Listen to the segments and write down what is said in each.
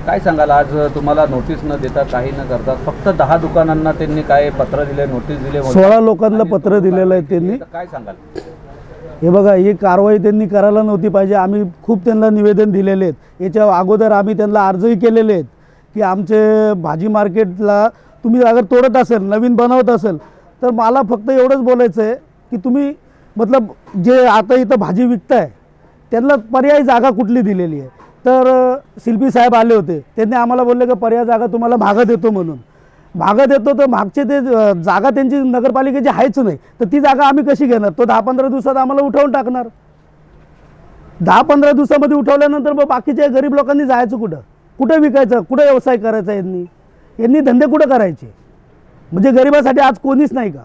काय सांगाल, आज तुम्हाला नोटीस न देता काही न करता फक्त 10 दुकानांना त्यांनी काय पत्र दिले, नोटीस दिले, 16 लोकांना पत्र दिलेलं आहे त्यांनी. काय सांगाल? हे बघा, ही कारवाई त्यांनी करायला नव्हती पाहिजे. आम्ही खूप त्यांना निवेदन दिलेले आहेत. याच्या अगोदर आम्ही त्यांना अर्जही केलेले आहेत की आमचे भाजी मार्केटला तुम्ही अगर तोडत असेल, नवीन बनवत असेल, तर मला फक्त एवढंच बोलायचं आहे की तुम्ही मतलब जे आता इथं भाजी विकताय त्यांना पर्यायी जागा कुठली दिलेली आहे. तर शिल्पी साहेब आले होते, त्यांनी आम्हाला बोलले की पर्याय जागा तुम्हाला भागं देतो म्हणून. भागं देतो तर मागचे ते जागा त्यांची नगरपालिकेची आहेच नाही, तर ती जागा आम्ही कशी घेणार? तो 10-15 दिवसात आम्हाला उठवून टाकणार. 10-15 दिवसामध्ये उठवल्यानंतर मग बाकीच्या गरीब लोकांनी जायचं कुठं? कुठं विकायचं? कुठं व्यवसाय करायचा? यांनी धंदे कुठं करायचे? म्हणजे गरिबासाठी आज कोणीच नाही का?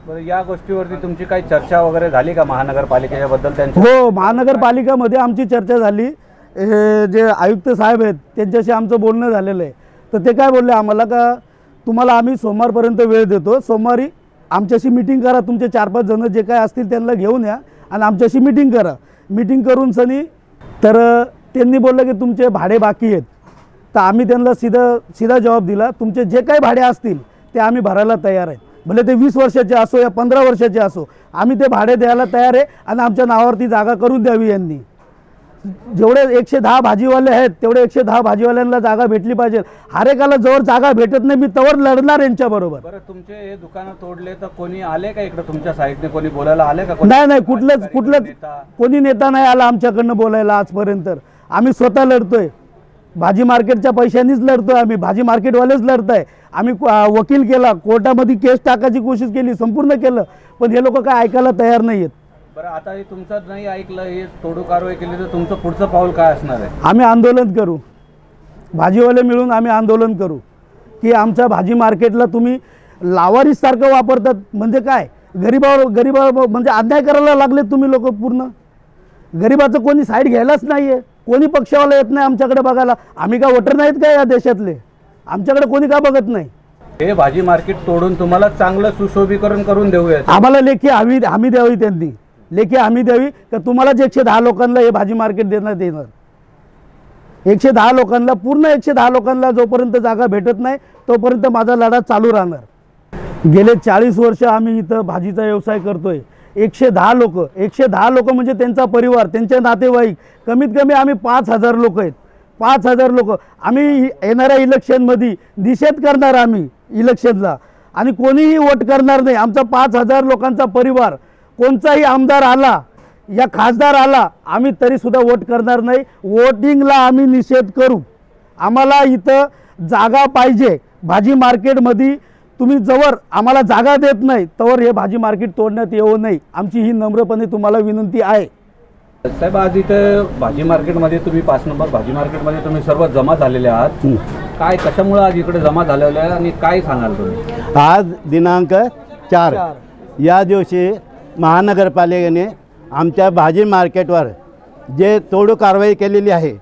बरं, या गोष्टीवरती तुमची काही चर्चा वगैरे झाली का महानगरपालिकेच्या बद्दल? हो, महानगरपालिकामध्ये आमची चर्चा झाली. जे आयुक्त साहेब आहेत त्यांच्याशी आमचं बोलणं झालेलं आहे. तर ते काय बोलले आम्हाला का तुम्हाला आम्ही सोमवारपर्यंत वेळ देतो, सोमवारी आमच्याशी मीटिंग करा, तुमचे 4-5 जण जे काय असतील त्यांना घेऊन या आणि आमच्याशी मीटिंग करा. मीटिंग करून सनी तर त्यांनी बोललं की तुमचे भाडे बाकी आहेत. तर आम्ही त्यांना सीधा जवाब दिला, तुमचे जे काही भाडे असतील ते आम्ही भरायला तयार आहेत. भले ते 20 वर्षाचे असो या 15 वर्षाचे असो, आम्ही ते भाडे द्यायला तयार आहे आणि आमच्या नावावरती जागा करून द्यावी. यांनी जेवढे 110 भाजीवाले आहेत तेवढे 110 भाजीवाल्यांना जागा भेटली पाहिजे. हर एकाला जवळ जागा भेटत नाही मी तवर लढणार यांच्याबरोबर. बरं, तुमचे हे दुकानं तोडले तर कोणी आले का इकडे तुमच्या साईडने? कोणी बोलायला आले का? नाही, कुठलंच कोणी नेता नाही आला आमच्याकडनं बोलायला आजपर्यंत. आम्ही स्वतः लढतोय, भाजी मार्केटच्या पैशांनीच लढतोय आम्ही, भाजी मार्केटवालेच लढताय. आम्ही वकील केला, कोर्टामध्ये केस टाकायची कोशिश केली, संपूर्ण केलं, पण हे लोक काय ऐकायला तयार नाही आहेत. बरं, आता हे तुमचं नाही ऐकलं, हे तोडू कारवाई केली तर तुमचं पुढचं पाऊल काय असणार आहे? आम्ही आंदोलन करू, भाजीवाले मिळून आम्ही आंदोलन करू की आमच्या भाजी मार्केटला तुम्ही लावारीसारखं वापरतात. म्हणजे काय, गरीबावर म्हणजे अन्याय करायला लागले तुम्ही लोक. पूर्ण गरीबाचं कोणी साईड घ्यायलाच नाही आहे, कोणी पक्षावाला येत नाही आमच्याकडे बघायला. आम्ही का वोटर नाहीत का या देशातले? आमच्याकडे कोणी का बघत नाही? हे भाजी मार्केट तोडून तुम्हाला चांगलं सुशोभीकरण करून देऊया. आम्हाला लेखी हमी द्यावी, त्यांनी लेखी हमी द्यावी का तुम्हालाच 110 लोकांना हे भाजी मार्केट देण्यात येणार. 110 लोकांना, पूर्ण 110 लोकांना जोपर्यंत जागा भेटत नाही तोपर्यंत माझा लढा चालू राहणार. गेले 40 वर्ष आम्ही इथं भाजीचा व्यवसाय करतोय. 110 लोक म्हणजे त्यांचा परिवार, त्यांचे नातेवाईक, कमीत कमी आम्ही 5000 लोक आहेत. 5000 लोक आम्ही येणाऱ्या इलेक्शनमध्ये निषेध करणार. आम्ही इलेक्शनला आणि कोणीही वोट करणार नाही. आमचा 5000 लोकांचा परिवार, कोणताही आमदार आला या खासदार आला, आम्ही तरीसुद्धा वोट करणार नाही. वोटिंगला आम्ही निषेध करू. आम्हाला इथं जागा पाहिजे भाजी मार्केटमध्ये. तुम्ही जवळ आम्हाला जागा देत नाही तवर हे भाजी मार्केट तोडण्यात येऊ नये, आमची ही नम्रपणे तुम्हाला विनंती आहे. साहेब, आज इथं भाजी मार्केटमध्ये तुम्ही 5 नंबर भाजी मार्केटमध्ये तुम्ही सर्व जमा झालेले आहात. काय, कशामुळे आज इकडे जमा झालेले आहे आणि काय सांगाल तुम्ही? आज दिनांक 4 या दिवशी महानगरपालिकेने आमच्या भाजी मार्केटवर जे तोडू कारवाई केलेली आहे,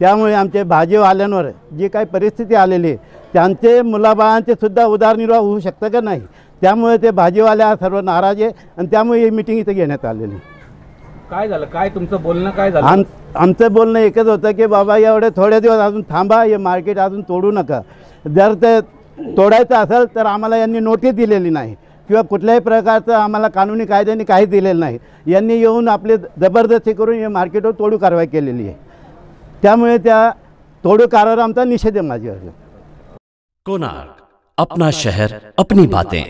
त्यामुळे आमचे भाजीवाल्यांवर जी काही परिस्थिती आलेली आहे त्यांचे मुलाबाळांचे सुद्धा उदरनिर्वाह होऊ शकतं का नाही, त्यामुळे ते भाजीवाल्या सर्व नाराज आहे आणि त्यामुळे ही मीटिंग इथे घेण्यात आलेली. काय झालं, काय तुमचं बोलणं काय झालं? आमचं बोलणं एकच होतं की बाबा एवढे थोडे दिवस अजून थांबा, हे मार्केट अजून तोडू नका. जर ते तोडायचं असेल तर आम्हाला यांनी नोटीस दिलेली नाही किंवा कुठल्याही प्रकारचं आम्हाला कानूनी कायद्याने काही दिलेलं नाही. यांनी येऊन आपले जबरदस्ती करून हे मार्केटवर तोडू कारवाई केलेली आहे. त्यामुळे त्या तोडू कारवाईवर आमचा निषेध आहे माझ्यावर. कोणार्क, अपना शहर अपनी बातें.